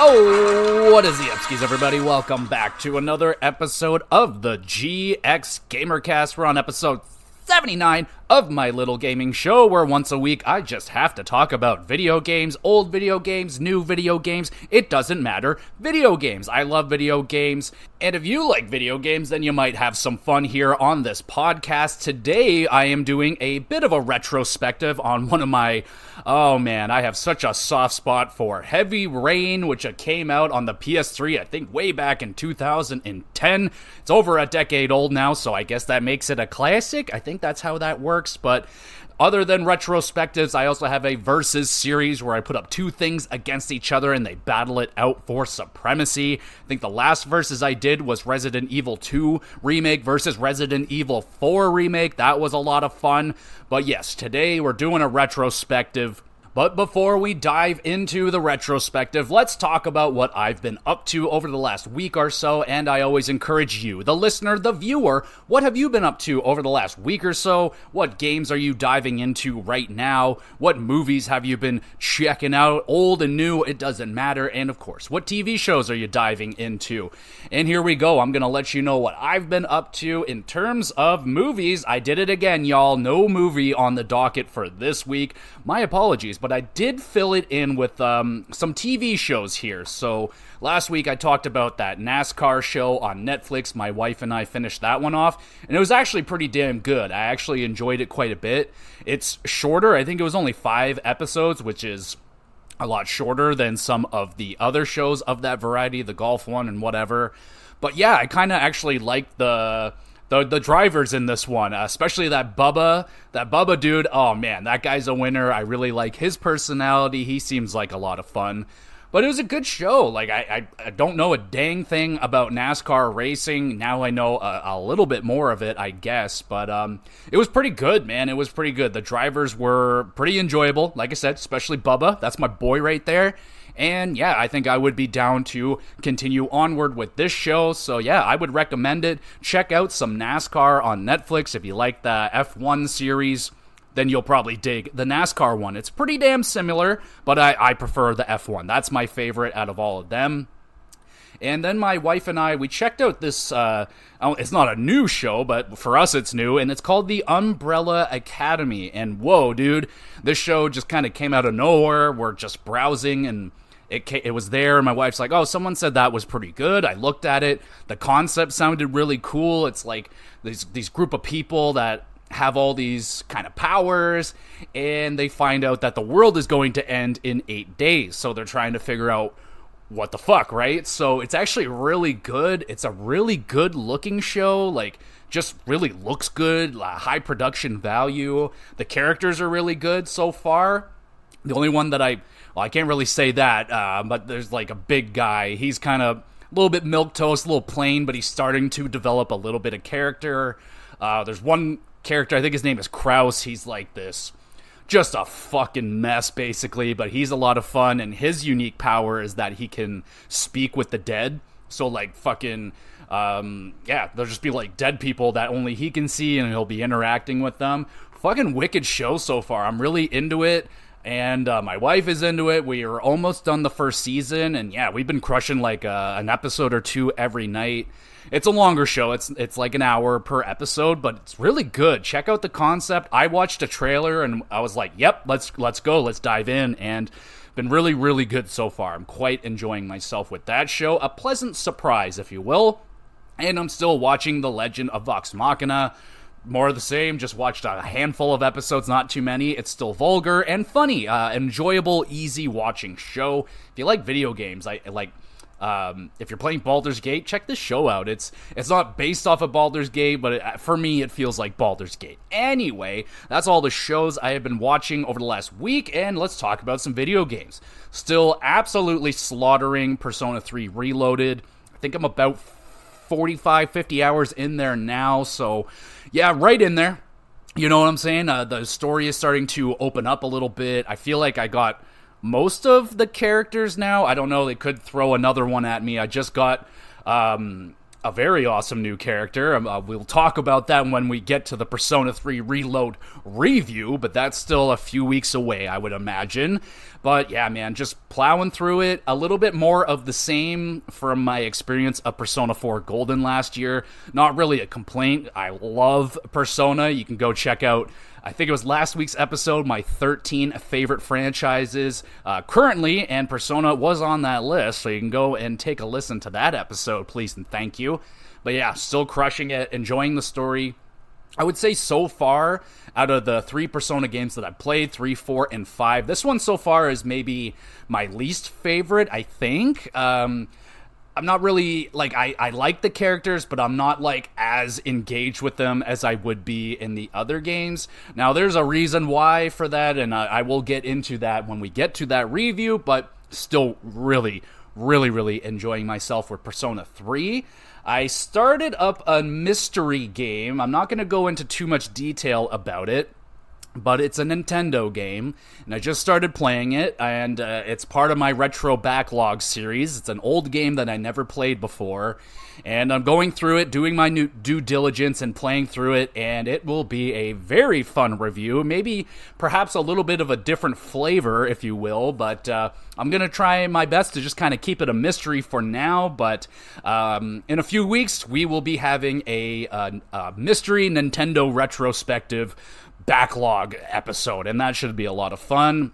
Oh, what is the upskis, everybody? Welcome back to another episode of the GXGamerCast. We're on episode 79 of my little gaming show, where once a week I just have to talk about video games, old video games, new video games. It doesn't matter. Video games. I love video games. And if you like video games, then you might have some fun here on this podcast. Today, I am doing a bit of a retrospective on one of my... Oh man, I have such a soft spot for Heavy Rain, which came out on the PS3, I think way back in 2010. It's over a decade old now, so I guess that makes it a classic. I think that's how that works, but other than retrospectives, I also have a versus series where I put up two things against each other and they battle it out for supremacy. I think the last versus I did was Resident Evil 2 Remake versus Resident Evil 4 Remake. That was a lot of fun. But yes, today we're doing a retrospective. But before we dive into the retrospective, let's talk about what I've been up to over the last week or so, and I always encourage you, the listener, the viewer, what have you been up to over the last week or so? What games are you diving into right now? What movies have you been checking out? Old and new, it doesn't matter. And of course, what TV shows are you diving into? And here we go. I'm going to let you know what I've been up to in terms of movies. I did it again, y'all. No movie on the docket for this week. My apologies, but I did fill it in with some TV shows here. So last week I talked about that NASCAR show on Netflix. My wife and I finished that one off, and it was actually pretty damn good. I actually enjoyed it quite a bit. It's shorter. I think it was only 5 episodes, which is a lot shorter than some of the other shows of that variety, the golf one and whatever. But yeah, I kind of actually liked the drivers in this one, especially that Bubba dude. Oh man, that guy's a winner. I really like his personality. He seems like a lot of fun. But it was a good show. Like, I don't know a dang thing about NASCAR racing. Now I know a little bit more of it, I guess. But it was pretty good, man. It was pretty good. The drivers were pretty enjoyable. Like I said, especially Bubba. That's my boy right there. And yeah, I think I would be down to continue onward with this show. So yeah, I would recommend it. Check out some NASCAR on Netflix. If you like the F1 series, then you'll probably dig the NASCAR one. It's pretty damn similar, but I prefer the F1. That's my favorite out of all of them. And then my wife and I, we checked out this, it's not a new show, but for us it's new, and it's called The Umbrella Academy. And whoa, dude, this show just kind of came out of nowhere. We're just browsing, and it was there, and my wife's like, oh, someone said that was pretty good. I looked at it. The concept sounded really cool. It's like these group of people that have all these kind of powers, and they find out that the world is going to end in 8 days. So they're trying to figure out what the fuck, right? So it's actually really good. It's a really good looking show. Like, just really looks good. High production value. The characters are really good so far. The only one that I can't really say that, but there's like a big guy. He's kind of a little bit milquetoast, a little plain, but he's starting to develop a little bit of character. There's one character, I think his name is Kraus. He's like this, just a fucking mess, basically, but he's a lot of fun, and his unique power is that he can speak with the dead. So, like, fucking, there'll just be, like, dead people that only he can see, and he'll be interacting with them. Fucking wicked show so far. I'm really into it. And my wife is into it. We are almost done the first season, and yeah, we've been crushing like an episode or two every night. It's a longer show. It's like an hour per episode, but it's really good. Check out the concept. I watched a trailer and I was like, "Yep, let's go. Let's dive in." And been really, really good so far. I'm quite enjoying myself with that show. A pleasant surprise, if you will. And I'm still watching The Legend of Vox Machina. More of the same, just watched a handful of episodes, not too many. It's still vulgar and funny, enjoyable, easy watching show. If you like video games, if you're playing Baldur's Gate, check this show out. It's not based off of Baldur's Gate, but for me, it feels like Baldur's Gate. Anyway, that's all the shows I have been watching over the last week, and let's talk about some video games. Still absolutely slaughtering Persona 3 Reloaded. I think I'm about 45, 50 hours in there now, so yeah, right in there. You know what I'm saying? The story is starting to open up a little bit. I feel like I got most of the characters now. I don't know, they could throw another one at me. I just got a very awesome new character. We'll talk about that when we get to the Persona 3 Reload review, but that's still a few weeks away, I would imagine. But yeah, man, just plowing through it. A little bit more of the same from my experience of Persona 4 Golden last year. Not really a complaint. I love Persona. You can go check out, I think it was last week's episode, my 13 favorite franchises currently, and Persona was on that list, so you can go and take a listen to that episode, please and thank you. But yeah, still crushing it, enjoying the story. I would say so far, out of the 3 Persona games that I've played, 3, 4, and 5, this one so far is maybe my least favorite, I think. I'm not really, like, I like the characters, but I'm not, like, as engaged with them as I would be in the other games. Now, there's a reason why for that, and I will get into that when we get to that review, but still really enjoying myself with Persona 3. I started up a mystery game. I'm not going to go into too much detail about it, but it's a Nintendo game, and I just started playing it, and it's part of my Retro Backlog series. It's an old game that I never played before, and I'm going through it, doing my new due diligence and playing through it, and it will be a very fun review, maybe perhaps a little bit of a different flavor, if you will, but I'm going to try my best to just kind of keep it a mystery for now, but in a few weeks, we will be having a mystery Nintendo retrospective backlog episode, and that should be a lot of fun.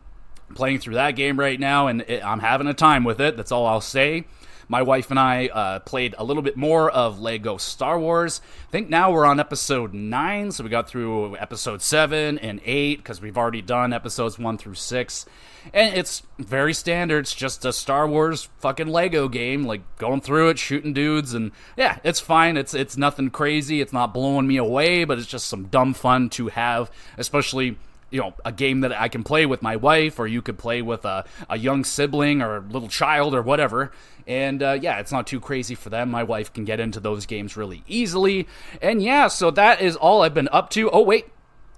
I'm playing through that game right now, and I'm having a time with it. That's all I'll say. My wife and I played a little bit more of Lego Star Wars. I think now we're on episode 9, so we got through episode 7 and 8, because we've already done episodes 1 through 6. And it's very standard. It's just a Star Wars fucking Lego game, like going through it, shooting dudes, and yeah, it's fine. It's nothing crazy. It's not blowing me away, but it's just some dumb fun to have, especially, you know, a game that I can play with my wife, or you could play with a young sibling or a little child or whatever. And yeah, it's not too crazy for them. My wife can get into those games really easily. And yeah, so that is all I've been up to. Oh, wait.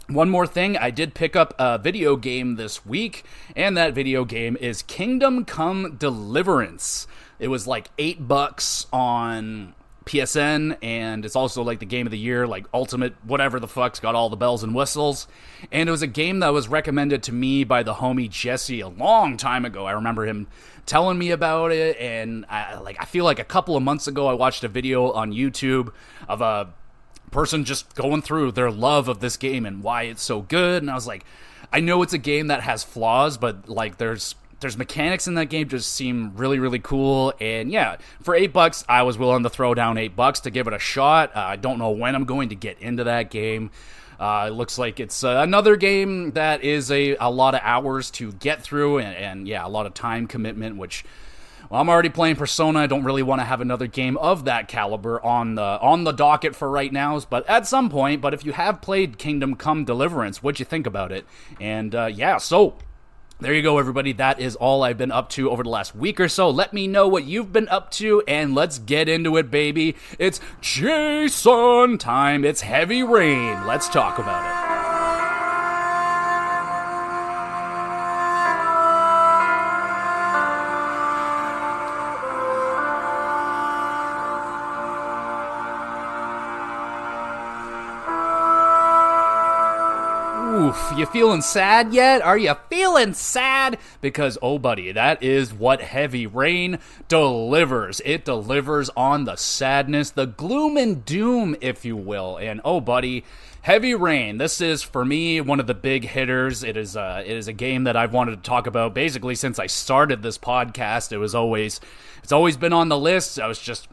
One more thing, I did pick up a video game this week, and that video game is Kingdom Come Deliverance. It was like $8 on PSN, and it's also like the game of the year, like ultimate whatever the fuck's got all the bells and whistles. And it was a game that was recommended to me by the homie Jesse a long time ago. I remember him telling me about it, and I feel like a couple of months ago I watched a video on YouTube of a person just going through their love of this game and why it's so good, and I was like, I know it's a game that has flaws, but like there's mechanics in that game just seem really cool. And yeah, for $8 I was willing to throw down $8 to give it a shot. I don't know when I'm going to get into that game. It looks like it's another game that is a lot of hours to get through, and yeah, a lot of time commitment, which, well, I'm already playing Persona. I don't really want to have another game of that caliber on the docket for right now, but at some point. But if you have played Kingdom Come Deliverance, what'd you think about it? And yeah, so there you go, everybody. That is all I've been up to over the last week or so. Let me know what you've been up to, and let's get into it, baby. It's Jason time. It's Heavy Rain. Let's talk about it. Oof, you feeling sad yet? Are you feeling sad? Because, oh buddy, that is what Heavy Rain delivers. It delivers on the sadness, the gloom and doom, if you will. And oh buddy, Heavy Rain, this is, for me, one of the big hitters. It is a game that I've wanted to talk about basically since I started this podcast. It's always been on the list. I was just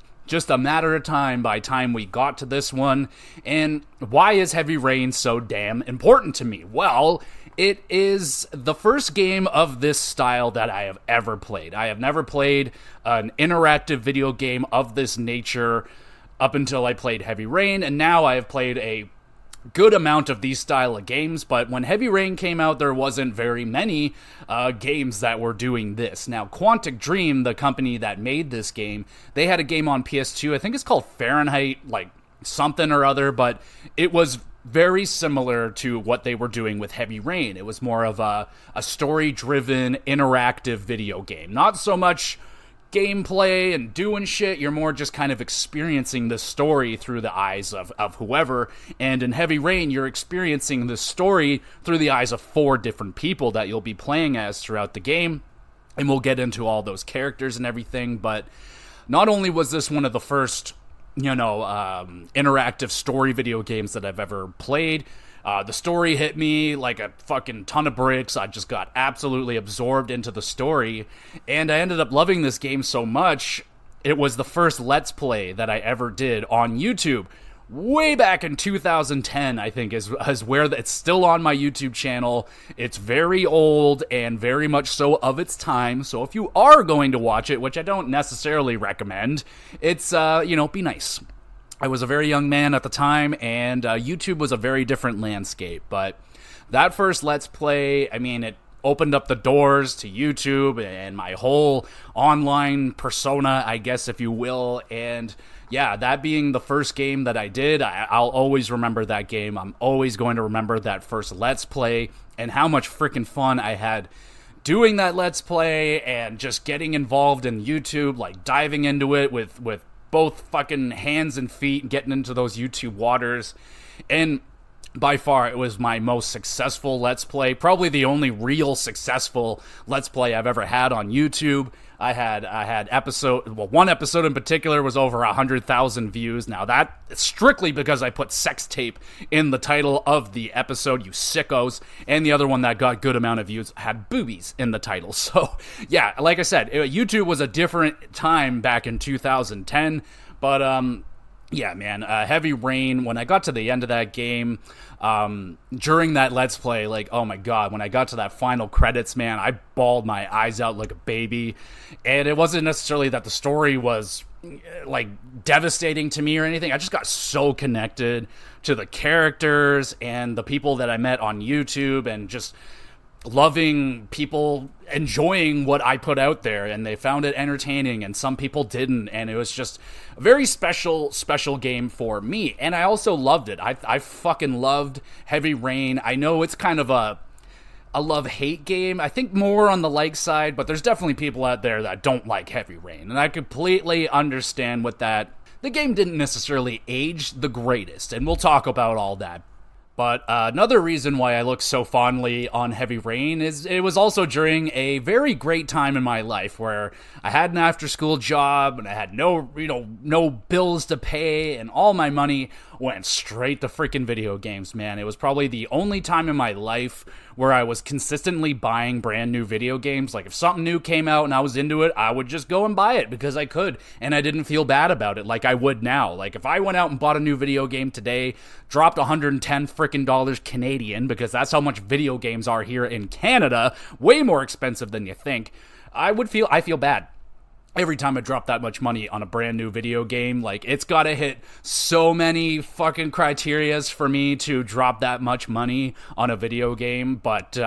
a matter of time by time we got to this one. And why is Heavy Rain so damn important to me? Well, it is the first game of this style that I have ever played. I have never played an interactive video game of this nature up until I played Heavy Rain, and now I have played a good amount of these style of games, but when Heavy Rain came out, there wasn't very many games that were doing this. Now, Quantic Dream, the company that made this game, they had a game on PS2, I think it's called Fahrenheit, like, something or other, but it was very similar to what they were doing with Heavy Rain. It was more of a story-driven, interactive video game. Not so much gameplay and doing shit. You're more just kind of experiencing the story through the eyes of whoever. And in Heavy Rain, you're experiencing the story through the eyes of 4 different people that you'll be playing as throughout the game. And we'll get into all those characters and everything. But not only was this one of the first, interactive story video games that I've ever played, the story hit me like a fucking ton of bricks. I just got absolutely absorbed into the story, and I ended up loving this game so much, it was the first Let's Play that I ever did on YouTube. Way back in 2010, I think, is where it's still on my YouTube channel. It's very old and very much so of its time, so if you are going to watch it, which I don't necessarily recommend, it's, be nice. I was a very young man at the time, and YouTube was a very different landscape, but that first Let's Play, it opened up the doors to YouTube and my whole online persona, I guess, if you will, and yeah, that being the first game that I did, I'll always remember that game. I'm always going to remember that first Let's Play and how much freaking fun I had doing that Let's Play and just getting involved in YouTube, like diving into it with both fucking hands and feet, getting into those YouTube waters. And by far, it was my most successful Let's Play, probably the only real successful Let's Play I've ever had on YouTube. I had one episode in particular was over 100,000 views. Now that is strictly because I put sex tape in the title of the episode, you sickos. And the other one that got good amount of views had boobies in the title. So yeah, like I said, YouTube was a different time back in 2010, but yeah, man, Heavy Rain, when I got to the end of that game, during that Let's Play, like, oh my god, when I got to that final credits, man, I bawled my eyes out like a baby. And it wasn't necessarily that the story was, like, devastating to me or anything. I just got so connected to the characters and the people that I met on YouTube, and just loving people enjoying what I put out there, and they found it entertaining, and some people didn't, and it was just a very special game for me. And I also loved it. I fucking loved Heavy Rain. I know it's kind of a love-hate game. I think more on the like side, but there's definitely people out there that don't like Heavy Rain, and I completely understand with that. The game didn't necessarily age the greatest, and we'll talk about all that. But another reason why I look so fondly on Heavy Rain is it was also during a very great time in my life where I had an after-school job and I had no bills to pay, and all my money went straight to freaking video games, man. It was probably the only time in my life where I was consistently buying brand new video games. Like, if something new came out and I was into it, I would just go and buy it because I could, and I didn't feel bad about it like I would now. Like, if I went out and bought a new video game today, dropped 110 freaking dollars Canadian, because that's how much video games are here in Canada, way more expensive than you think, I feel bad every time I drop that much money on a brand new video game. Like, it's gotta hit so many fucking criterias for me to drop that much money on a video game. But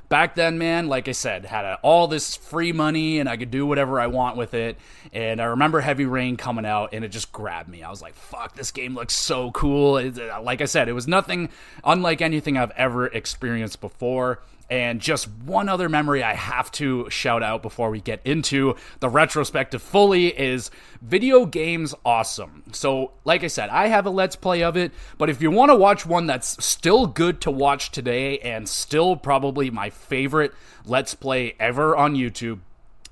back then, man, like I said, had all this free money and I could do whatever I want with it. And I remember Heavy Rain coming out and it just grabbed me. I was like, fuck, this game looks so cool. Like I said, it was nothing unlike anything I've ever experienced before. And just one other memory I have to shout out before we get into the retrospective fully is video games awesome. So, like I said, I have a Let's Play of it, but if you want to watch one that's still good to watch today and still probably my favorite Let's Play ever on YouTube,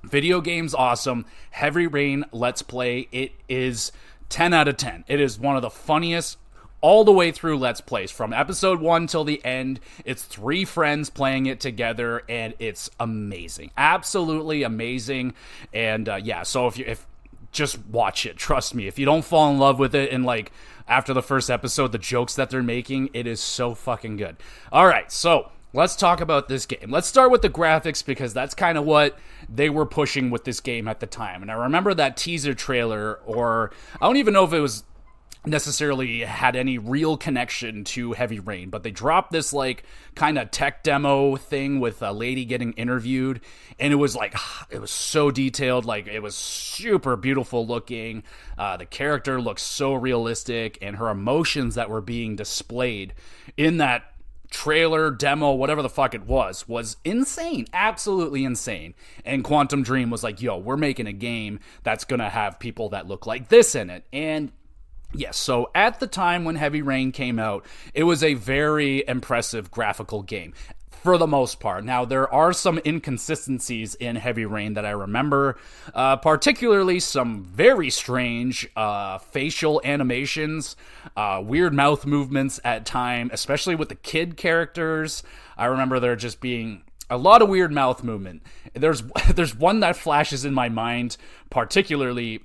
video games awesome, Heavy Rain Let's Play, it is 10 out of 10. It is one of the funniest all the way through Let's Plays, from episode 1 till the end. It's 3 friends playing it together, and it's amazing. Absolutely amazing. And yeah, so if just watch it, trust me. If you don't fall in love with it, and like after the first episode, the jokes that they're making, it is so fucking good. Alright, so let's talk about this game. Let's start with the graphics, because that's kind of what they were pushing with this game at the time. And I remember that teaser trailer, or I don't even know if it was necessarily had any real connection to Heavy Rain, but they dropped this like kind of tech demo thing with a lady getting interviewed, and it was like, it was so detailed, like it was super beautiful looking. The character looked so realistic, and her emotions that were being displayed in that trailer, demo, whatever the fuck it was insane. Absolutely insane. And Quantum Dream was like, yo, we're making a game that's gonna have people that look like this in it. And yes, so at the time when Heavy Rain came out, it was a very impressive graphical game. For the most part. Now, there are some inconsistencies in Heavy Rain that I remember, particularly some very strange facial animations, weird mouth movements at time, especially with the kid characters. I remember there just being a lot of weird mouth movement. There's one that flashes in my mind, particularly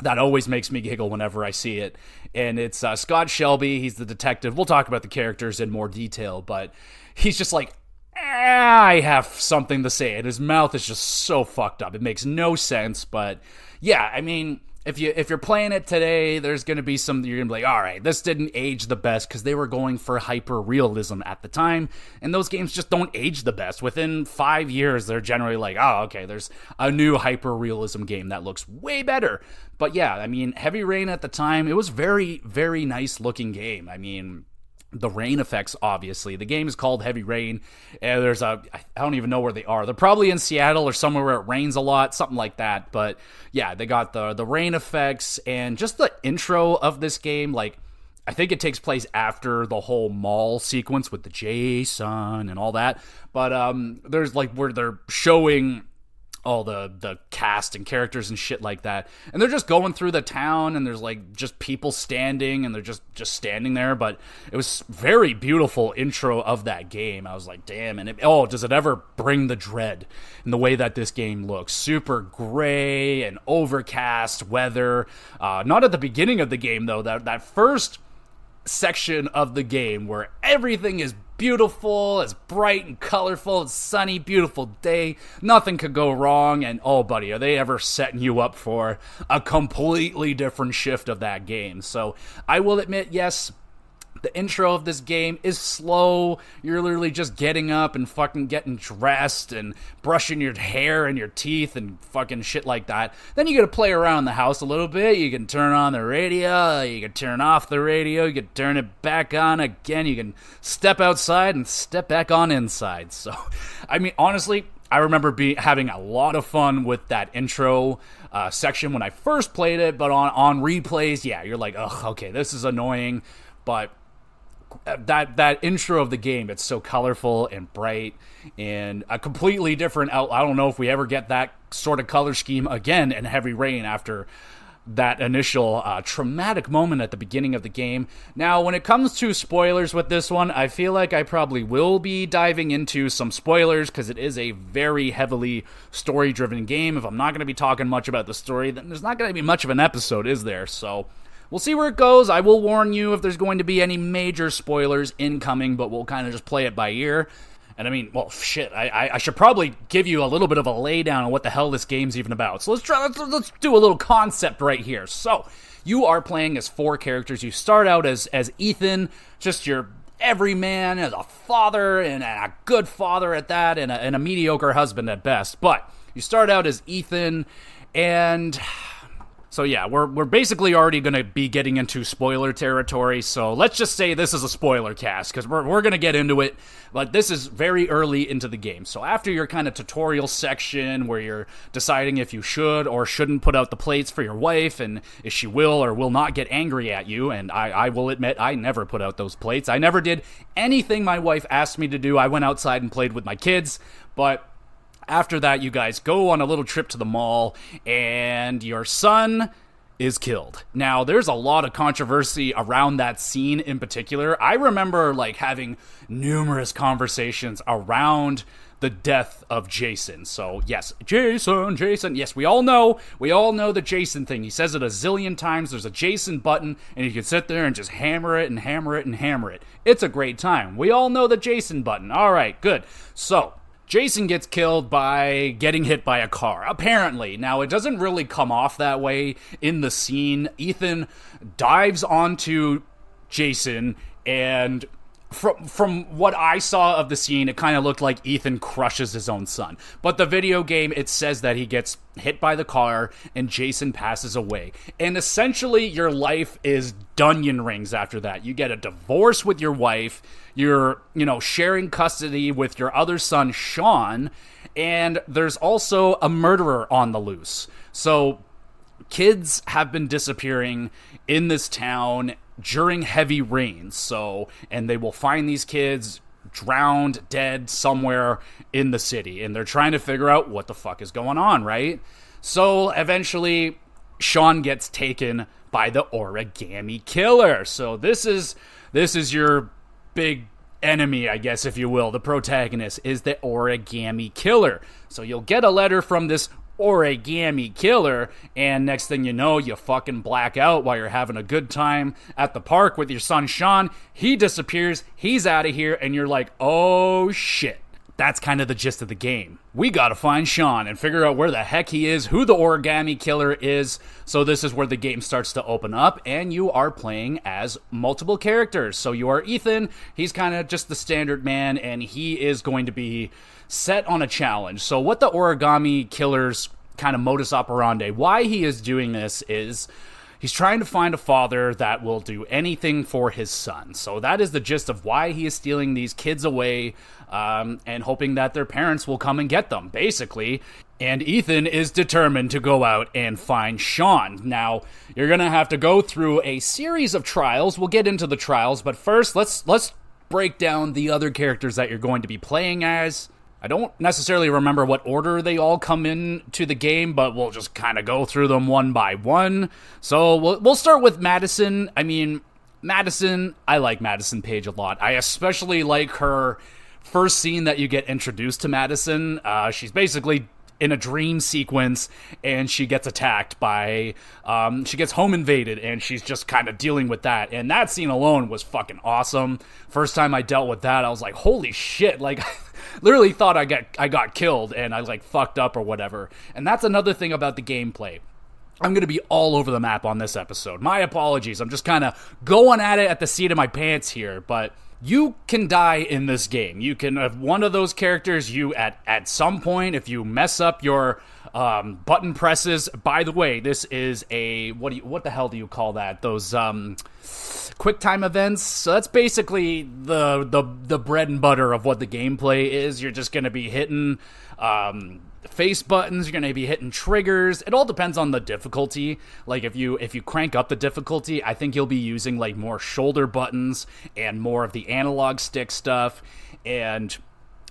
that always makes me giggle whenever I see it, and it's Scott Shelby. He's the detective. We'll talk about the characters in more detail, but he's just like, I have something to say, and his mouth is just so fucked up. It makes no sense, but yeah, I mean, if you're playing it today, there's going to be some, you're going to be like, all right, this didn't age the best, because they were going for hyper-realism at the time, and those games just don't age the best. Within 5 years, they're generally like, oh, okay, there's a new hyper-realism game that looks way better. But yeah, I mean, Heavy Rain at the time, it was very, very nice-looking game. I mean, the rain effects, obviously. The game is called Heavy Rain. There's I don't even know where they are. They're probably in Seattle or somewhere where it rains a lot, something like that. But yeah, they got the rain effects and just the intro of this game. Like, I think it takes place after the whole mall sequence with the Jason and all that. But there's like where they're showing all the cast and characters and shit like that, and they're just going through the town, and there's like just people standing, and they're just standing there. But it was very beautiful intro of that game. I was like, damn. And does it ever bring the dread in the way that this game looks? Super gray and overcast weather. Not at the beginning of the game though. That first section of the game where everything is beautiful, it's bright and colorful, it's sunny, beautiful day, nothing could go wrong. And oh buddy, are they ever setting you up for a completely different shift of that game? So I will admit, yes, the intro of this game is slow. You're literally just getting up and fucking getting dressed and brushing your hair and your teeth and fucking shit like that. Then you gotta play around the house a little bit. You can turn on the radio, you can turn off the radio, you can turn it back on again, you can step outside and step back on inside. So, I mean, honestly, I remember having a lot of fun with that intro section when I first played it, but on replays, yeah, you're like, ugh, okay, this is annoying, but that intro of the game, it's so colorful and bright and a completely different I don't know if we ever get that sort of color scheme again in Heavy Rain after that initial traumatic moment at the beginning of the game. Now, when it comes to spoilers with this one, I feel like I probably will be diving into some spoilers because it is a very heavily story-driven game. If I'm not going to be talking much about the story, then there's not going to be much of an episode, is there? So we'll see where it goes. I will warn you if there's going to be any major spoilers incoming, but we'll kind of just play it by ear. And I mean, well, shit, I should probably give you a little bit of a laydown on what the hell this game's even about. So let's do a little concept right here. So, you are playing as 4 characters. You start out as Ethan, just your everyman, as a father, and a good father at that, and a mediocre husband at best. But you start out as Ethan, and so yeah, we're basically already going to be getting into spoiler territory, so let's just say this is a spoiler cast, because we're going to get into it, but this is very early into the game. So after your kind of tutorial section, where you're deciding if you should or shouldn't put out the plates for your wife, and if she will or will not get angry at you, and I will admit, I never put out those plates. I never did anything my wife asked me to do. I went outside and played with my kids, but after that, you guys go on a little trip to the mall, and your son is killed. Now, there's a lot of controversy around that scene in particular. I remember, like, having numerous conversations around the death of Jason. So, yes, Jason. Yes, we all know the Jason thing. He says it a zillion times. There's a Jason button, and you can sit there and just hammer it and hammer it and hammer it. It's a great time. We all know the Jason button. All right, good. So, Jason gets killed by getting hit by a car, apparently. Now, it doesn't really come off that way in the scene. Ethan dives onto Jason and From what I saw of the scene, it kind of looked like Ethan crushes his own son. But the video game, it says that he gets hit by the car and Jason passes away. And essentially, your life is Dunyan rings after that. You get a divorce with your wife. You're, sharing custody with your other son, Sean. And there's also a murderer on the loose. So kids have been disappearing in this town during heavy rains, and they will find these kids drowned, dead, somewhere in the city, and they're trying to figure out what the fuck is going on, right? So, eventually, Sean gets taken by the origami killer. So, this is your big enemy, I guess, if you will. The protagonist is the origami killer. So, you'll get a letter from this origami killer, and next thing you know, you fucking black out while you're having a good time at the park with your son Sean. He disappears, he's out of here, and you're like, oh shit. That's kind of the gist of the game. We gotta find Sean and figure out where the heck he is, who the origami killer is. So this is where the game starts to open up, and you are playing as multiple characters. So you are Ethan, he's kind of just the standard man, and he is going to be set on a challenge. So what the origami killer's kind of modus operandi, why he is doing this is he's trying to find a father that will do anything for his son. So that is the gist of why he is stealing these kids away and hoping that their parents will come and get them, basically. And Ethan is determined to go out and find Sean. Now, you're going to have to go through a series of trials. We'll get into the trials, but first, let's break down the other characters that you're going to be playing as. I don't necessarily remember what order they all come in to the game, but we'll just kind of go through them one by one. So we'll start with Madison. I mean, Madison, I like Madison Page a lot. I especially like her first scene that you get introduced to Madison. She's basically in a dream sequence, and she gets attacked by, she gets home invaded, and she's just kind of dealing with that. And that scene alone was fucking awesome. First time I dealt with that, I was like, holy shit, like, literally thought I got killed, and I, like, fucked up or whatever. And that's another thing about the gameplay. I'm going to be all over the map on this episode. My apologies, I'm just kind of going at it at the seat of my pants here, but you can die in this game. You can have one of those characters, you at some point, if you mess up your button presses. By the way, this is a what the hell do you call that? Those quick time events. So that's basically the bread and butter of what the gameplay is. You're just going to be hitting face buttons, you're going to be hitting triggers. It all depends on the difficulty. Like if you crank up the difficulty, I think you'll be using like more shoulder buttons and more of the analog stick stuff. And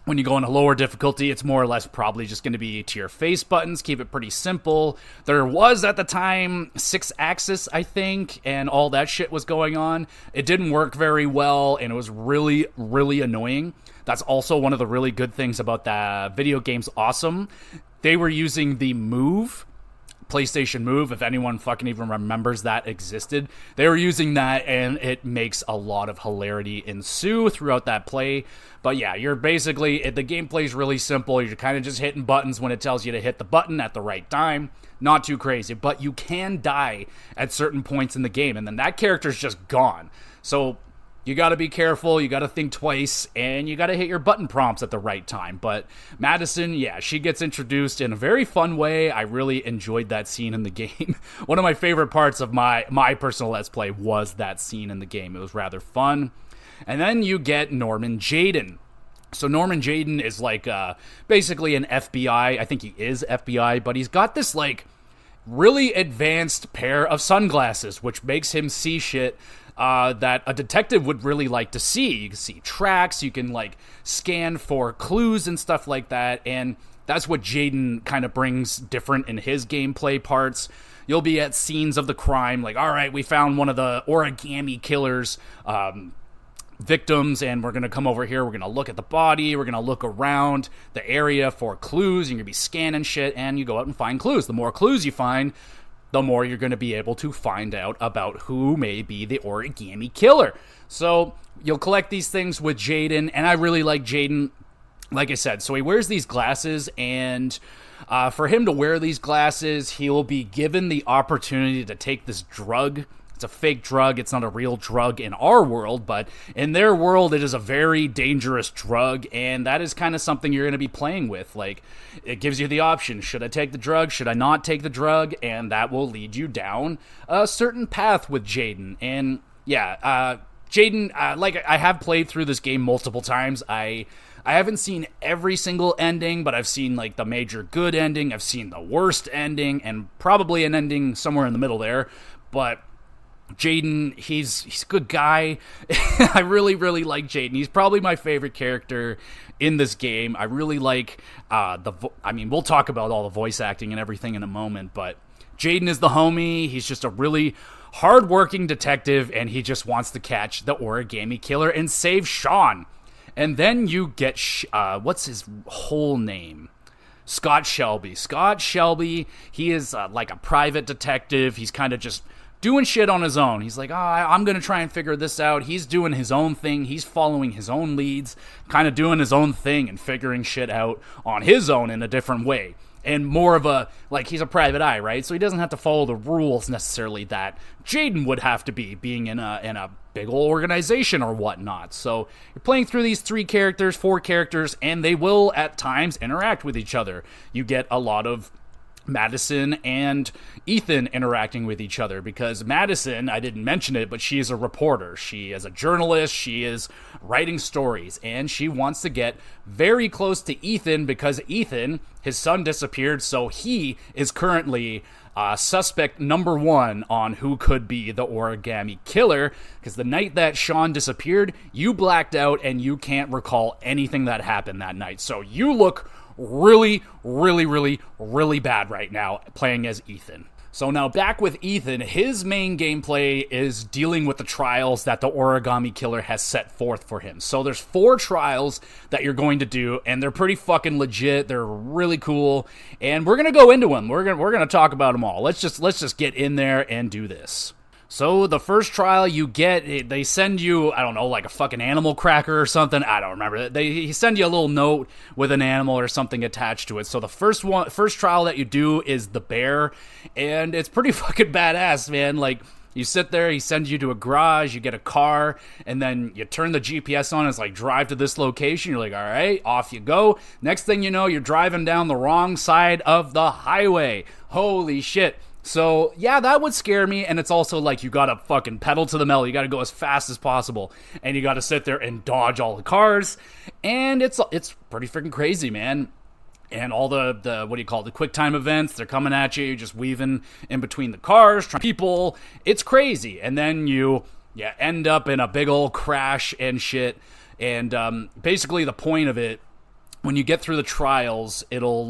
when you go into lower difficulty, it's more or less probably just going to be to your face buttons. Keep it pretty simple. There was at the time 6-axis, I think, and all that shit was going on. It didn't work very well, and it was really, really annoying. That's also one of the really good things about the video game's awesome. They were using the Move, PlayStation Move, if anyone fucking even remembers that existed. They were using that, and it makes a lot of hilarity ensue throughout that play. But yeah, you're basically, the gameplay's really simple. You're kind of just hitting buttons when it tells you to hit the button at the right time. Not too crazy, but you can die at certain points in the game, and then that character's just gone. So you gotta be careful, you gotta think twice, and you gotta hit your button prompts at the right time. But Madison, yeah, she gets introduced in a very fun way. I really enjoyed that scene in the game. One of my favorite parts of my personal Let's Play was that scene in the game. It was rather fun. And then you get Norman Jayden. So Norman Jayden is like basically an FBI. I think he is FBI, but he's got this like really advanced pair of sunglasses, which makes him see shit that a detective would really like to see. You can see tracks, you can like scan for clues and stuff like that, and that's what Jayden kind of brings different in his gameplay parts. You'll be at scenes of the crime, like, all right, we found one of the origami killer's victims, and we're going to come over here, we're going to look at the body, we're going to look around the area for clues, you're going to be scanning shit, and you go out and find clues. The more clues you find, the more you're going to be able to find out about who may be the origami killer. So you'll collect these things with Jayden, and I really like Jayden. Like I said, so he wears these glasses, and for him to wear these glasses, he'll be given the opportunity to take this drug. it's a fake drug. It's not a real drug in our world, but in their world, it is a very dangerous drug, and that is kind of something you're going to be playing with. Like, it gives you the option, should I take the drug, should I not take the drug, and that will lead you down a certain path with Jaden. And yeah, Jaden, like, I have played through this game multiple times. I haven't seen every single ending, but I've seen, like, the major good ending, I've seen the worst ending, and probably an ending somewhere in the middle there. But Jaden, he's a good guy. I really, really like Jaden. He's probably my favorite character in this game. I really like we'll talk about all the voice acting and everything in a moment, but Jaden is the homie. He's just a really hard-working detective, and he just wants to catch the origami killer and save Sean. And then you get, what's his whole name? Scott Shelby. Scott Shelby, he is like a private detective. He's kind of just doing shit on his own. He's like, I'm going to try and figure this out. He's doing his own thing. He's following his own leads, kind of doing his own thing and figuring shit out on his own in a different way. And more of a, like, he's a private eye, right? So he doesn't have to follow the rules necessarily that Jaden would have to be, being in a big old organization or whatnot. So you're playing through these 4 characters, and they will at times interact with each other. You get a lot of Madison and Ethan interacting with each other, because Madison, I didn't mention it, but she is a reporter. She is a journalist. She is writing stories, and she wants to get very close to Ethan because Ethan, his son, disappeared, so he is currently suspect number 1 on who could be the origami killer, because the night that Sean disappeared, you blacked out and you can't recall anything that happened that night. So you look really, really, really, really bad right now playing as Ethan. So now back with Ethan, his main gameplay is dealing with the trials that the origami killer has set forth for him. So there's 4 trials that you're going to do, and they're pretty fucking legit. They're really cool, and we're gonna go into them. We're gonna talk about them all. Let's just get in there and do this. So the first trial you get, they send you, I don't know, like a fucking animal cracker or something. I don't remember. They send you a little note with an animal or something attached to it. So the first trial that you do is the bear, and it's pretty fucking badass, man. Like, you sit there, he sends you to a garage, you get a car, and then you turn the GPS on, it's like, drive to this location. You're like, all right, off you go. Next thing you know, you're driving down the wrong side of the highway. Holy shit. So, yeah, that would scare me, and it's also like you gotta fucking pedal to the metal. You gotta go as fast as possible, and you gotta sit there and dodge all the cars, and it's pretty freaking crazy, man. And all the what do you call it, the quick time events, they're coming at you, you're just weaving in between the cars, trying people, it's crazy. And then you end up in a big old crash and shit, and basically the point of it, when you get through the trials, it'll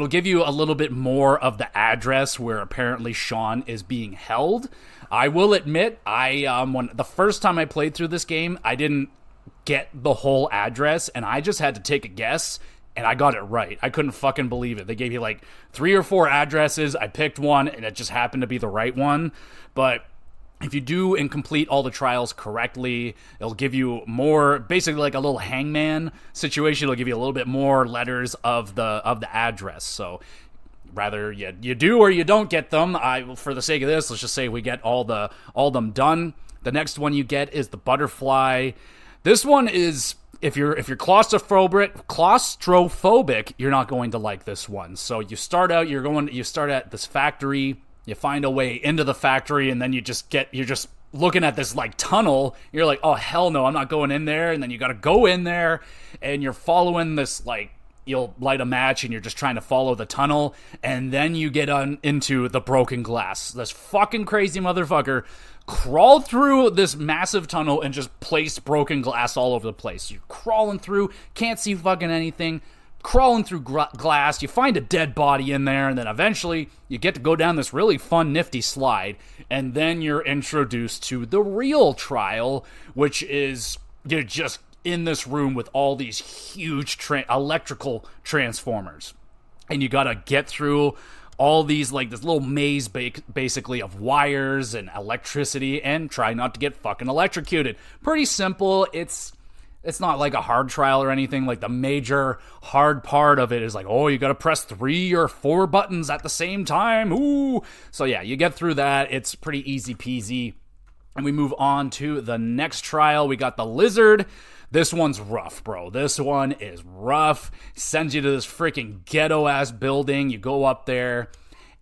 give you a little bit more of the address where apparently Sean is being held. I will admit, when the first time I played through this game, I didn't get the whole address, and I just had to take a guess, and I got it right. I couldn't fucking believe it. They gave you like 3 or 4 addresses. I picked one, and it just happened to be the right one. But if you do and complete all the trials correctly, it'll give you more, basically like a little hangman situation. It'll give you a little bit more letters of the address. So rather you do or you don't get them. For the sake of this, let's just say we get all them done. The next one you get is the butterfly. This one is, if you're claustrophobic, you're not going to like this one. So you start at this factory. You find a way into the factory, and then you're just looking at this like tunnel. You're like, oh hell no, I'm not going in there. And then you got to go in there, and you're following this, like, you'll light a match, and you're just trying to follow the tunnel, and then you get into the broken glass. This fucking crazy motherfucker crawled through this massive tunnel and just placed broken glass all over the place. You're crawling through, can't see fucking anything. Crawling through glass, you find a dead body in there, and then eventually you get to go down this really fun, nifty slide, and then you're introduced to the real trial, which is you're just in this room with all these huge electrical transformers, and you gotta get through all these, like, this little maze basically of wires and electricity, and try not to get fucking electrocuted. Pretty simple. it's not like a hard trial or anything. Like, the major hard part of it is like, oh, you gotta press 3 or 4 buttons at the same time. Ooh. So yeah, you get through that. It's pretty easy peasy. And we move on to the next trial. We got the lizard. This one's rough, bro. This one is rough. Sends you to this freaking ghetto-ass building. You go up there,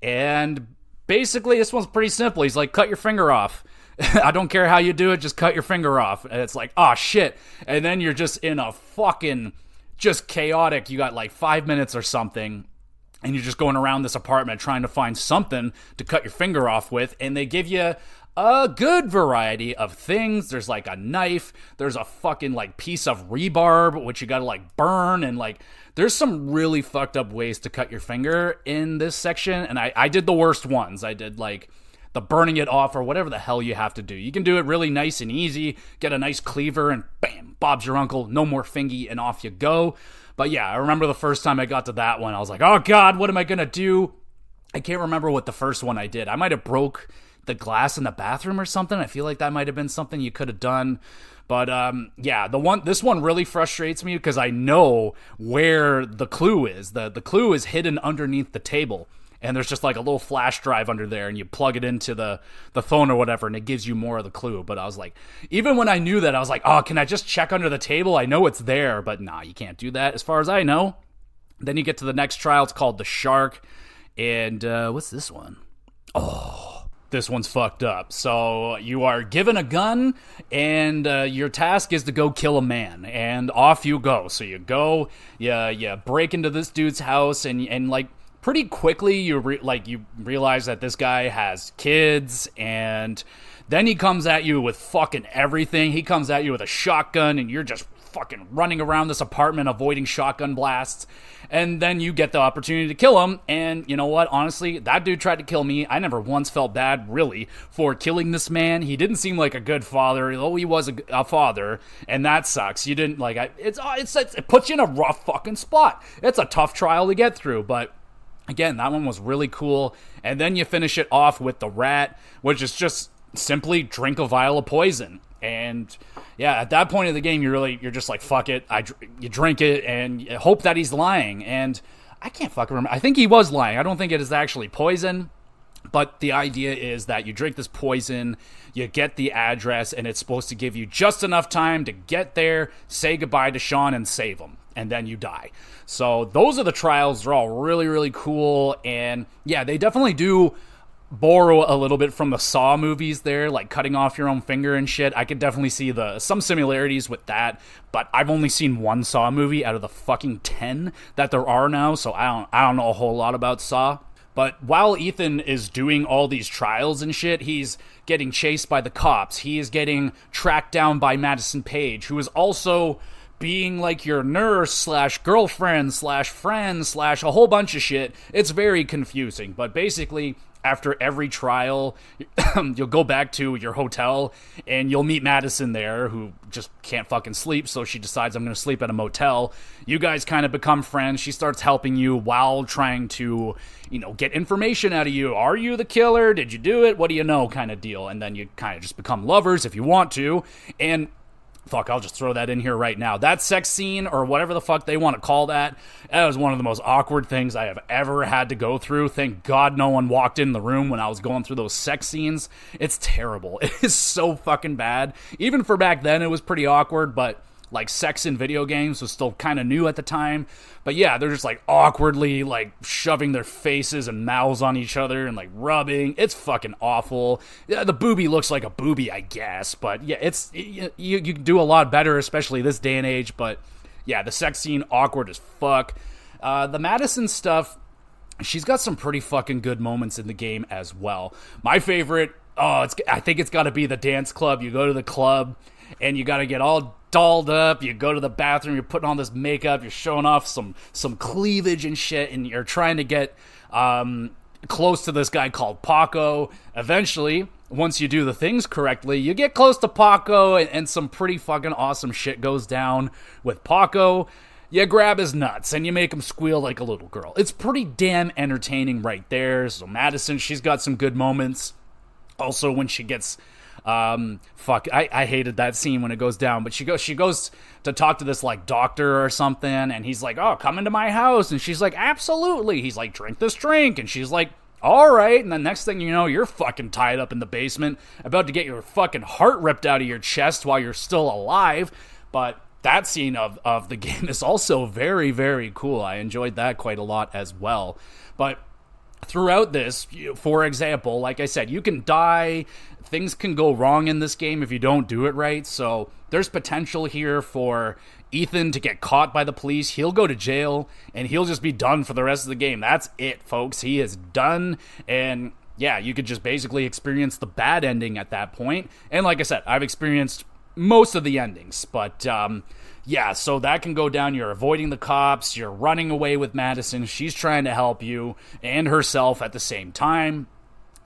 and basically this one's pretty simple. He's like, cut your finger off. I don't care how you do it, just cut your finger off. And it's like, oh, shit. And then you're just in a fucking, just chaotic, you got like 5 minutes or something, and you're just going around this apartment trying to find something to cut your finger off with, and they give you a good variety of things. There's like a knife, there's a fucking like piece of rebarb which you gotta like burn, and like there's some really fucked up ways to cut your finger in this section, and I did the worst ones. I did like the burning it off or whatever the hell you have to do. You can do it really nice and easy, get a nice cleaver, and bam, Bob's your uncle, no more fingy, and off you go. But yeah, I remember the first time I got to that one, I was like, oh god, what am I gonna do? I can't remember what the first one I did. I might have broke the glass in the bathroom or something. I feel like that might have been something you could have done. But yeah, this one really frustrates me because I know where the clue is. The clue is hidden underneath the table, and there's just like a little flash drive under there, and you plug it into the phone or whatever, and it gives you more of the clue. But I was like, even when I knew that, I was like, oh, can I just check under the table? I know it's there, but nah, you can't do that as far as I know. Then you get to the next trial. It's called the shark. And what's this one? Oh, this one's fucked up. So you are given a gun, and your task is to go kill a man, and off you go. So you go, you break into this dude's house, and like pretty quickly you realize that this guy has kids, and then he comes at you with fucking everything. He comes at you with a shotgun, and you're just fucking running around this apartment avoiding shotgun blasts. And then you get the opportunity to kill him, and you know what? Honestly, that dude tried to kill me. I never once felt bad, really, for killing this man. He didn't seem like a good father, though he was a father, and that sucks. You didn't, like, it puts you in a rough fucking spot. It's a tough trial to get through, but again, that one was really cool. And then you finish it off with the rat, which is just simply drink a vial of poison. And yeah, at that point of the game, you're just like, fuck it. You drink it and you hope that he's lying. And I can't fucking remember. I think he was lying. I don't think it is actually poison. But the idea is that you drink this poison, you get the address, and it's supposed to give you just enough time to get there, say goodbye to Sean, and save him. And then you die. So those are the trials. They're all really, really cool. And yeah, they definitely do borrow a little bit from the Saw movies there, like cutting off your own finger and shit. I could definitely see some similarities with that, but I've only seen one Saw movie out of the fucking 10 that there are now, so I don't know a whole lot about Saw. But while Ethan is doing all these trials and shit, he's getting chased by the cops. He is getting tracked down by Madison Page, who is also being like your nurse slash girlfriend slash friend slash a whole bunch of shit. It's very confusing, but basically after every trial, you'll go back to your hotel and you'll meet Madison there, who just can't fucking sleep, so she decides, I'm going to sleep at a motel. You guys kind of become friends. She starts helping you while trying to, get information out of you. Are you the killer? Did you do it? What do you know? Kind of deal. And then you kind of just become lovers if you want to. And fuck, I'll just throw that in here right now. That sex scene, or whatever the fuck they want to call that was one of the most awkward things I have ever had to go through. Thank God no one walked in the room when I was going through those sex scenes. It's terrible. It is so fucking bad. Even for back then, it was pretty awkward, but like sex in video games was still kind of new at the time. But yeah, they're just like awkwardly like shoving their faces and mouths on each other and like rubbing. It's fucking awful. Yeah, the boobie looks like a boobie, I guess, but yeah, you can do a lot better, especially this day and age. But yeah, the sex scene, awkward as fuck. The Madison stuff, she's got some pretty fucking good moments in the game as well. My favorite, I think it's got to be the dance club. You go to the club and you got to get all dolled up, you go to the bathroom, you're putting on this makeup, you're showing off some cleavage and shit, and you're trying to get close to this guy called Paco. Eventually, once you do the things correctly, you get close to Paco, and some pretty fucking awesome shit goes down with Paco. You grab his nuts, and you make him squeal like a little girl. It's pretty damn entertaining right there. So Madison, she's got some good moments. Also, when she gets I hated that scene when it goes down, but she goes to talk to this like doctor or something, and he's like, oh, come into my house, and she's like, absolutely. He's like, drink this drink, and she's like, all right. And the next thing you know, you're fucking tied up in the basement, about to get your fucking heart ripped out of your chest while you're still alive. But that scene of the game is also very, very cool. I enjoyed that quite a lot as well. But throughout this, for example, like I said, you can die. Things can go wrong in this game if you don't do it right. So there's potential here for Ethan to get caught by the police. He'll go to jail, and he'll just be done for the rest of the game. That's it, folks. He is done, and yeah, you could just basically experience the bad ending at that point. And like I said, I've experienced most of the endings, but yeah, so that can go down. You're avoiding the cops, you're running away with Madison, she's trying to help you and herself at the same time,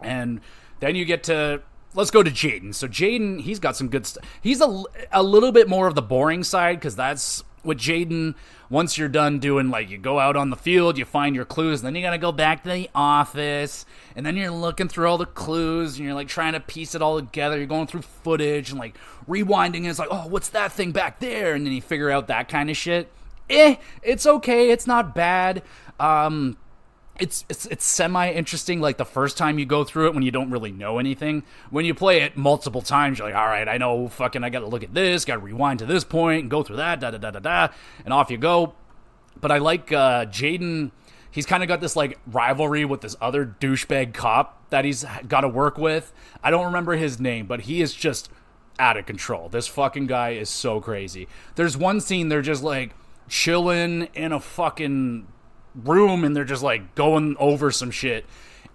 and then you get to, let's go to Jaden. So Jaden, he's got some good stuff. He's a little bit more of the boring side, because that's with Jaden. Once you're done doing, like, you go out on the field, you find your clues, and then you gotta go back to the office, and then you're looking through all the clues, and you're, like, trying to piece it all together. You're going through footage and, like, rewinding, and it's like, oh, what's that thing back there? And then you figure out that kind of shit. It's okay. It's not bad. It's semi-interesting, like, the first time you go through it when you don't really know anything. When you play it multiple times, you're like, all right, I know, fucking, I gotta look at this, gotta rewind to this point, and go through that, da-da-da-da-da, and off you go. But I like Jaden. He's kind of got this, like, rivalry with this other douchebag cop that he's got to work with. I don't remember his name, but he is just out of control. This fucking guy is so crazy. There's one scene, they're just, like, chilling in a fucking room, and they're just like going over some shit,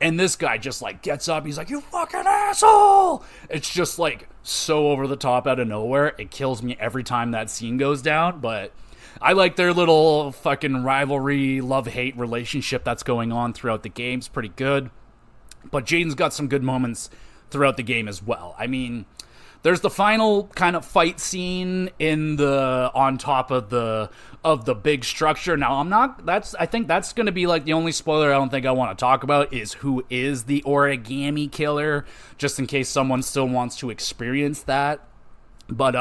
and this guy just like gets up, he's like, you fucking asshole. It's just like so over the top out of nowhere. It kills me every time that scene goes down. But I like their little fucking rivalry, love-hate relationship that's going on throughout the game. It's pretty good. But Jaden's got some good moments throughout the game as well. I mean, there's the final kind of fight scene on top of the big structure. Now, I think that's going to be like the only spoiler I don't think I want to talk about, is who is the origami killer, just in case someone still wants to experience that. But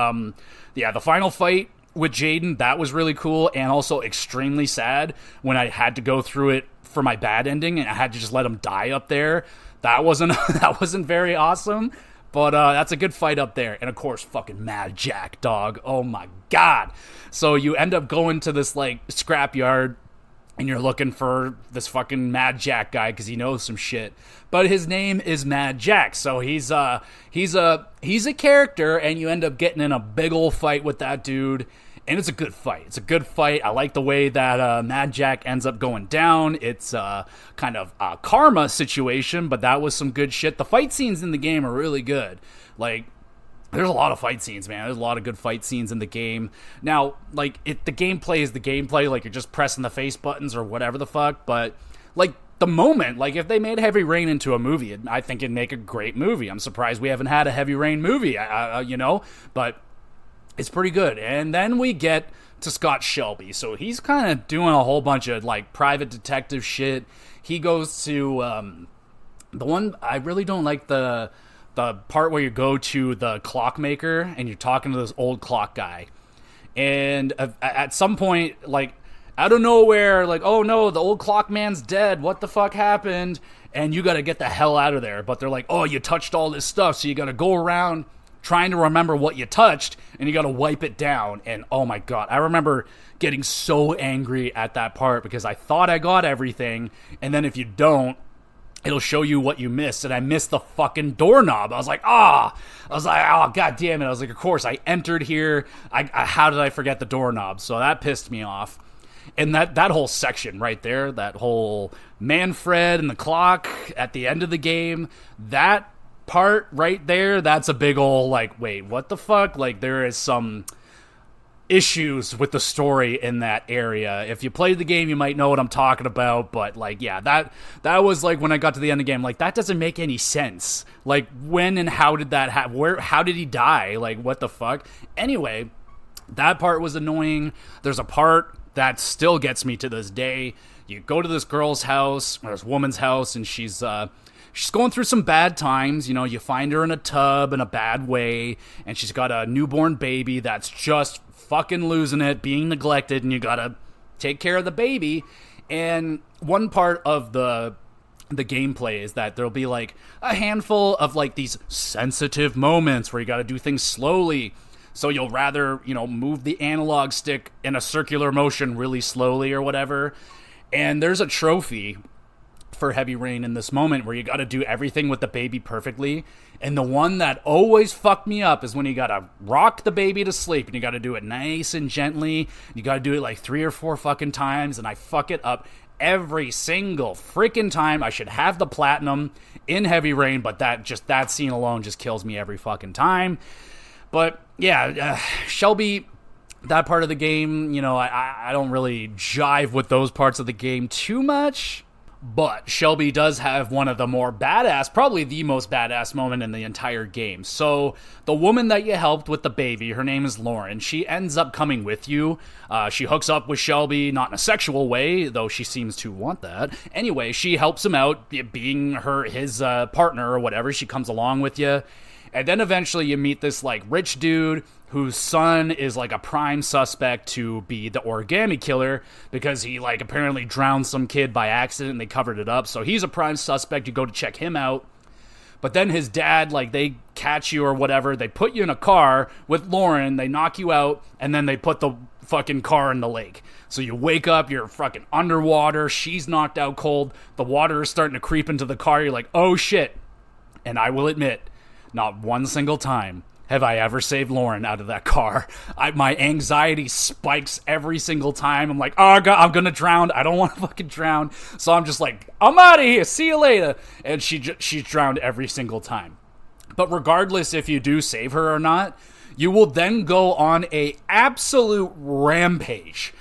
yeah, the final fight with Jaden, that was really cool, and also extremely sad when I had to go through it for my bad ending and I had to just let him die up there. That wasn't very awesome. But that's a good fight up there. And, of course, fucking Mad Jack, dog. Oh, my God. So you end up going to this, like, scrapyard, and you're looking for this fucking Mad Jack guy because he knows some shit. But his name is Mad Jack. So he's a character, and you end up getting in a big old fight with that dude. And it's a good fight. I like the way that Mad Jack ends up going down. It's kind of a karma situation, but that was some good shit. The fight scenes in the game are really good. Like, there's a lot of fight scenes, man. There's a lot of good fight scenes in the game. Now, like, the gameplay is the gameplay. Like, you're just pressing the face buttons or whatever the fuck. But, like, the moment, like, if they made Heavy Rain into a movie, I think it'd make a great movie. I'm surprised we haven't had a Heavy Rain movie, but it's pretty good. And then we get to Scott Shelby. So he's kind of doing a whole bunch of, like, private detective shit. He goes to the one, I really don't like the part where you go to the clockmaker and you're talking to this old clock guy. And at some point, like, out of nowhere, like, oh no, the old clock man's dead. What the fuck happened? And you got to get the hell out of there. But they're like, oh, you touched all this stuff, so you got to go around trying to remember what you touched, and you got to wipe it down. And oh my God, I remember getting so angry at that part because I thought I got everything, and then if you don't, it'll show you what you missed, and I missed the fucking doorknob. I was like, oh, God damn it. I was like, of course, I entered here. How did I forget the doorknob? So that pissed me off. And that whole section right there, that whole Manfred and the clock at the end of the game, that part right there, that's a big ol' like, wait, what the fuck? Like, there is some issues with the story in that area. If you played the game, you might know what I'm talking about, but, like, yeah, that was, like, when I got to the end of the game, like, that doesn't make any sense. Like, when and how did that happen? How did he die? Like, what the fuck? Anyway, that part was annoying. There's a part that still gets me to this day. You go to this girl's house, or this woman's house, and she's going through some bad times. You find her in a tub in a bad way, and she's got a newborn baby that's just fucking losing it, being neglected, and you gotta take care of the baby. And one part of the gameplay is that there'll be like a handful of like these sensitive moments where you gotta do things slowly. So you'll rather, move the analog stick in a circular motion really slowly or whatever. And there's a trophy for Heavy Rain in this moment where you got to do everything with the baby perfectly. And the one that always fucked me up is when you got to rock the baby to sleep, and you got to do it nice and gently. You got to do it like 3 or 4 fucking times, and I fuck it up every single freaking time. I should have the platinum in Heavy Rain, but that scene alone just kills me every fucking time. But yeah, Shelby, that part of the game, I don't really jive with those parts of the game too much. But Shelby does have one of the more badass, probably the most badass moment in the entire game. So the woman that you helped with the baby, her name is Lauren. She ends up coming with you. She hooks up with Shelby, not in a sexual way, though she seems to want that. Anyway, she helps him out, being his partner or whatever. She comes along with you. And then eventually you meet this like rich dude whose son is like a prime suspect to be the origami killer because he like apparently drowned some kid by accident and they covered it up. So he's a prime suspect. You go to check him out. But then his dad, like, they catch you or whatever. They put you in a car with Lauren. They knock you out, and then they put the fucking car in the lake. So you wake up, you're fucking underwater. She's knocked out cold. The water is starting to creep into the car. You're like, oh shit. And I will admit, not one single time have I ever saved Lauren out of that car. My anxiety spikes every single time. I'm like, oh God, I'm gonna drown. I don't want to fucking drown. So I'm just like, I'm out of here. See you later. And she's drowned every single time. But regardless if you do save her or not, you will then go on a absolute rampage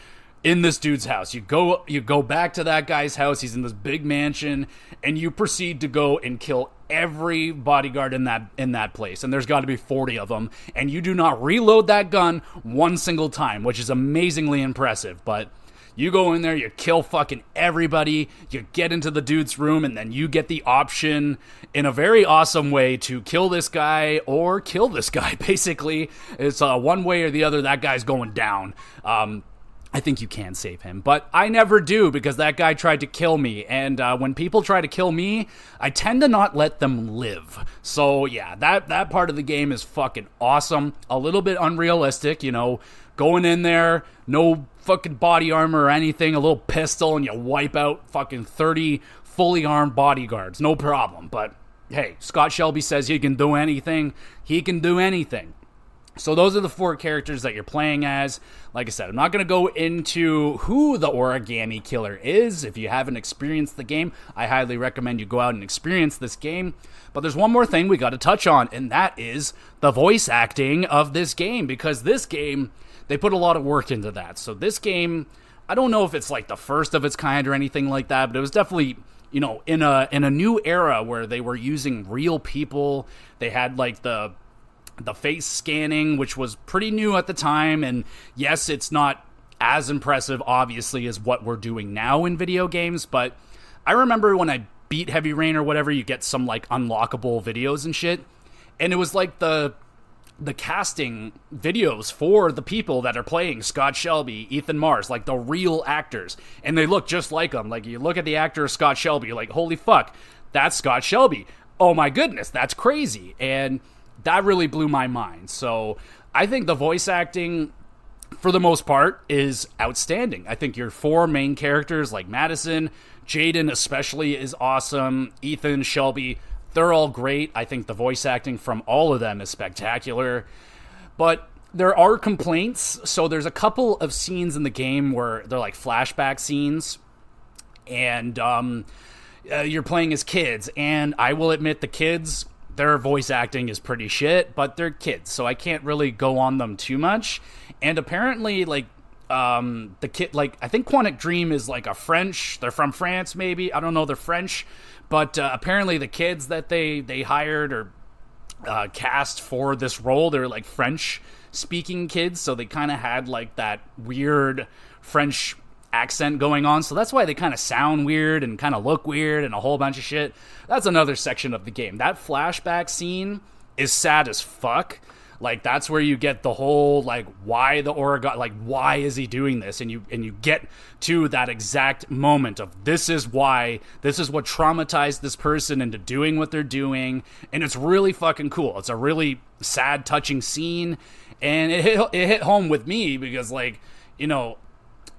in this dude's house. You go back to that guy's house. He's in this big mansion, and you proceed to go and kill every bodyguard in that place. And there's got to be 40 of them. And you do not reload that gun one single time, which is amazingly impressive. But you go in there, you kill fucking everybody, you get into the dude's room, and then you get the option in a very awesome way to kill this guy or kill this guy, basically. It's one way or the other, that guy's going down. I think you can save him, but I never do because that guy tried to kill me, and when people try to kill me, I tend to not let them live. So yeah, that part of the game is fucking awesome. A little bit unrealistic, going in there, no fucking body armor or anything, a little pistol, and you wipe out fucking 30 fully armed bodyguards, no problem. But hey, Scott Shelby says he can do anything. He can do anything. So those are the 4 characters that you're playing as. Like I said, I'm not going to go into who the origami killer is. If you haven't experienced the game, I highly recommend you go out and experience this game. But there's one more thing we got to touch on, and that is the voice acting of this game. Because this game, they put a lot of work into that. So this game, I don't know if it's like the first of its kind or anything like that, but it was definitely, in a new era where they were using real people. They had like the face scanning, which was pretty new at the time, and yes, it's not as impressive, obviously, as what we're doing now in video games, but I remember when I beat Heavy Rain or whatever, you get some, like, unlockable videos and shit, and it was like the casting videos for the people that are playing Scott Shelby, Ethan Mars, like the real actors, and they look just like them. Like, you look at the actor Scott Shelby, you're like, holy fuck, that's Scott Shelby. Oh my goodness, that's crazy, and that really blew my mind. So I think the voice acting, for the most part, is outstanding. I think your 4 main characters, like Madison, Jaden especially, is awesome. Ethan, Shelby, they're all great. I think the voice acting from all of them is spectacular. But there are complaints. So there's a couple of scenes in the game where they're like flashback scenes. And you're playing as kids. And I will admit, the kids, their voice acting is pretty shit, but they're kids, so I can't really go on them too much. And apparently, like, the kid, like, I think Quantic Dream is like a French, they're from France, maybe, I don't know, they're French, but apparently the kids that they hired or cast for this role, they're like French speaking kids, so they kind of had like that weird French accent going on, so that's why they kind of sound weird and kind of look weird and a whole bunch of shit. That's another section of the game. That flashback scene is sad as fuck. Like, that's where you get the whole, like, why the Oregon, like, why is he doing this? And you get to that exact moment of this is what traumatized this person into doing what they're doing. And it's really fucking cool. It's a really sad, touching scene. And it hit home with me because, like, you know,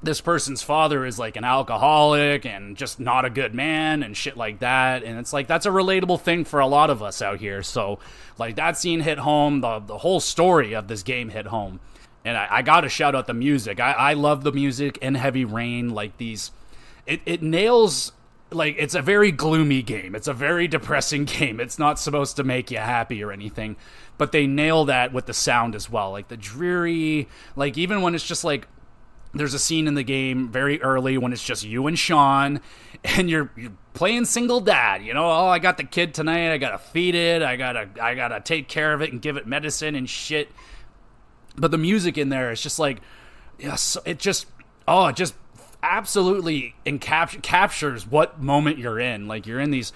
this person's father is like an alcoholic and just not a good man and shit like that. And it's like, that's a relatable thing for a lot of us out here. So like that scene hit home. The whole story of this game hit home. And I gotta shout out the music. I love the music in Heavy Rain. Like it nails, like, it's a very gloomy game. It's a very depressing game. It's not supposed to make you happy or anything, but they nail that with the sound as well. Like the dreary, like even when it's just like, there's a scene in the game very early when it's just you and Sean, and you're playing single dad. You know, oh, I got the kid tonight. I gotta feed it. I gotta take care of it and give it medicine and shit. But the music in there is just like, yes, it just absolutely captures what moment you're in. Like, you're in these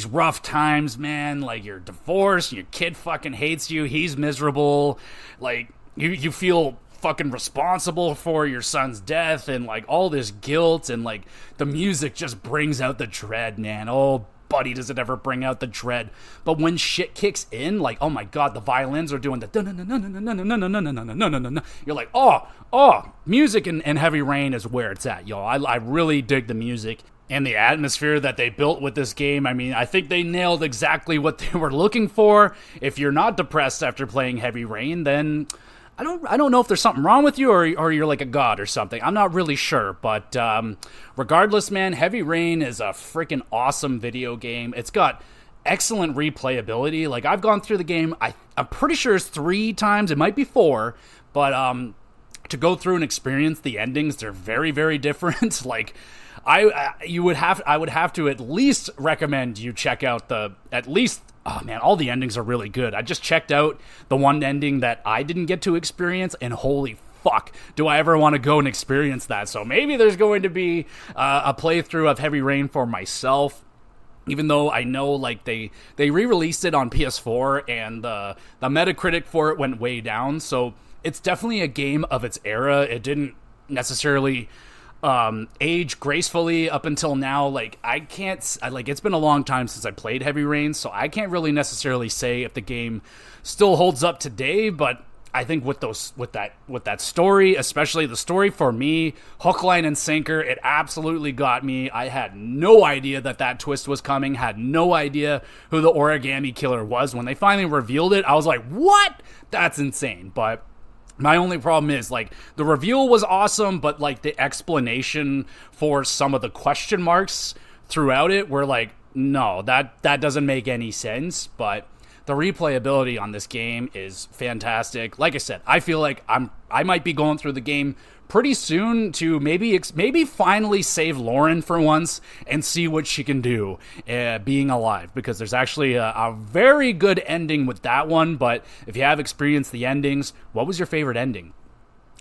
rough times, man. Like, you're divorced. Your kid fucking hates you. He's miserable. Like, you feel fucking responsible for your son's death and like all this guilt, and like the music just brings out the dread, man. Oh buddy, does it ever bring out the dread. But when shit kicks in, like, oh my god, the violins are doing the you're like, oh, music and Heavy Rain is where it's at, y'all. I really dig the music and the atmosphere that they built with this game. I mean, I think they nailed exactly what they were looking for. If you're not depressed after playing Heavy Rain, then I don't know if there's something wrong with you, or you're like a god or something. I'm not really sure, but regardless, man, Heavy Rain is a freaking awesome video game. It's got excellent replayability. Like, I've gone through the game, I'm pretty sure it's 3 times, it might be 4, but to go through and experience the endings, they're very, very different. Like, I would have to at least recommend you check out oh man, all the endings are really good. I just checked out the one ending that I didn't get to experience, and holy fuck, do I ever want to go and experience that. So maybe there's going to be a playthrough of Heavy Rain for myself, even though I know, like, they re-released it on PS4 and the Metacritic for it went way down. So it's definitely a game of its era. It didn't necessarily age gracefully up until now. Like, it's been a long time since I played Heavy Rain, so I can't really necessarily say if the game still holds up today. But I think with that story, especially the story, for me, hook, line, and sinker, it absolutely got me. I had no idea that twist was coming, had no idea who the origami killer was. When they finally revealed it, I was like, what? That's insane. But my only problem is, like, the reveal was awesome, but, like, the explanation for some of the question marks throughout it were like, no, that doesn't make any sense. But the replayability on this game is fantastic. Like I said, I feel like I might be going through the game pretty soon to maybe finally save Lauren for once and see what she can do being alive, because there's actually a very good ending with that one. But if you have experienced the endings, what was your favorite ending?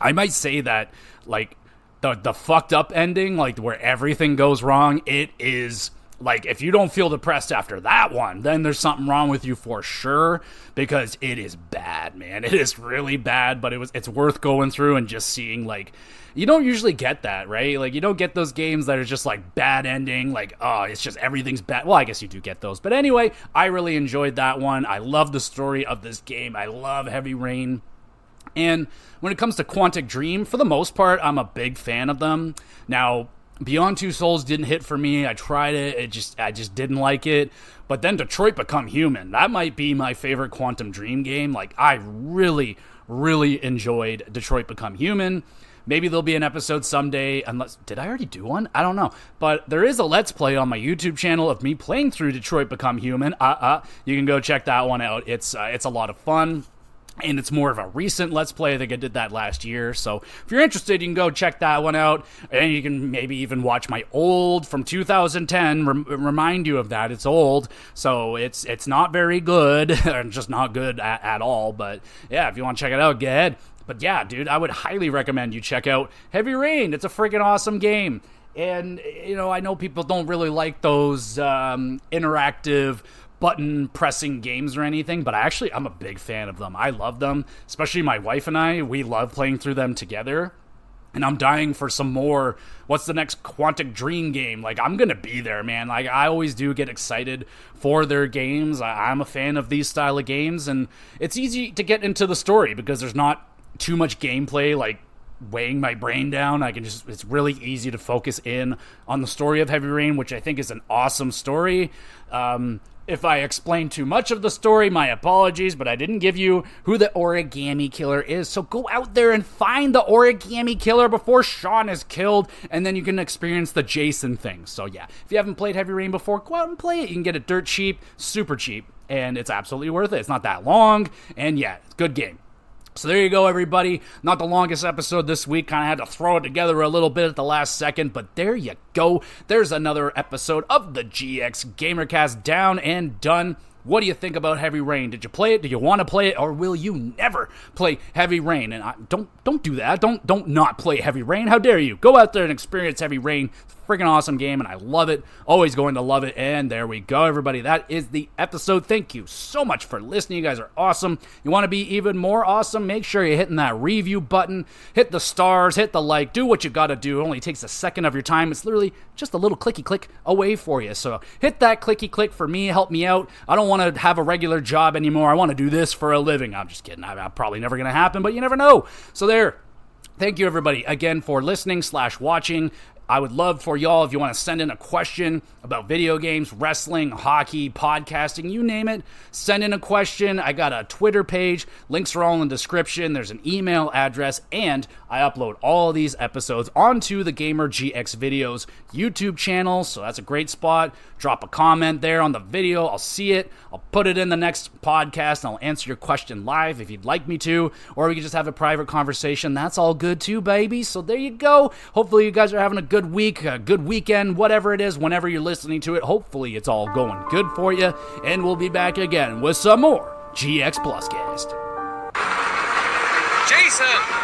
I might say that, like, the fucked up ending, like where everything goes wrong, it is, like, if you don't feel depressed after that one, then there's something wrong with you for sure, because it is bad, man. It is really bad, but it's worth going through and just seeing, like, you don't usually get that, right? Like, you don't get those games that are just, like, bad ending, like, oh, it's just everything's bad. Well, I guess you do get those. But anyway, I really enjoyed that one. I love the story of this game. I love Heavy Rain. And when it comes to Quantic Dream, for the most part, I'm a big fan of them. Now, Beyond Two Souls didn't hit for me. I tried it. I just didn't like it. But then Detroit Become Human, that might be my favorite Quantum Dream game. Like, I really, really enjoyed Detroit Become Human. Maybe there'll be an episode someday, did I already do one? I don't know. But there is a Let's Play on my YouTube channel of me playing through Detroit Become Human. You can go check that one out. It's a lot of fun. and it's more of a recent Let's Play. I think I did that last year. So if you're interested, you can go check that one out. And you can maybe even watch my old from 2010. Remind you of that. It's old. So it's not very good. Just not good at all. But yeah, if you want to check it out, go ahead. But yeah, dude, I would highly recommend you check out Heavy Rain. It's a freaking awesome game. And, you know, I know people don't really like those interactive button pressing games or anything, but I'm a big fan of them. I love them, especially my wife and I. We love playing through them together, and I'm dying for some more. What's the next Quantic Dream game? Like, I'm gonna be there, man. Like, I always do get excited for their games. I'm a fan of these style of games, and it's easy to get into the story because there's not too much gameplay like weighing my brain down. It's really easy to focus in on the story of Heavy Rain, which I think is an awesome story. If I explain too much of the story, my apologies, but I didn't give you who the origami killer is. So go out there and find the origami killer before Sean is killed, and then you can experience the Jason thing. So yeah, if you haven't played Heavy Rain before, go out and play it. You can get it dirt cheap, super cheap, and it's absolutely worth it. It's not that long, and yeah, it's a good game. So there you go, everybody. Not the longest episode this week. Kind of had to throw it together a little bit at the last second, but there you go. There's another episode of the GX GamerCast down and done. What do you think about Heavy Rain? Did you play it? Do you want to play it? Or will you never play Heavy Rain? And don't do that. Don't not play Heavy Rain. How dare you? Go out there and experience Heavy Rain. It's a freaking awesome game, and I love it. Always going to love it. And there we go, everybody. That is the episode. Thank you so much for listening. You guys are awesome. You want to be even more awesome? Make sure you're hitting that review button. Hit the stars. Hit the like. Do what you got to do. It only takes a second of your time. It's literally just a little clicky click away for you. So hit that clicky click for me. Help me out. I don't want to have a regular job anymore. I want to do this for a living. I'm just kidding. I'm probably never going to happen, but you never know. So there. Thank you, everybody, again, for listening / watching. I would love for y'all, if you want to send in a question about video games, wrestling, hockey, podcasting, you name it, send in a question. I got a Twitter page. Links are all in the description. There's an email address, and I upload all these episodes onto the Gamer GX Videos YouTube channel, so that's a great spot. Drop a comment there on the video. I'll see it. I'll put it in the next podcast, and I'll answer your question live if you'd like me to, or we can just have a private conversation. That's all good too, baby. So there you go. Hopefully you guys are having a good week, a good weekend, whatever it is, whenever you're listening to it. Hopefully it's all going good for you, and we'll be back again with some more GX Pluscast. Jason!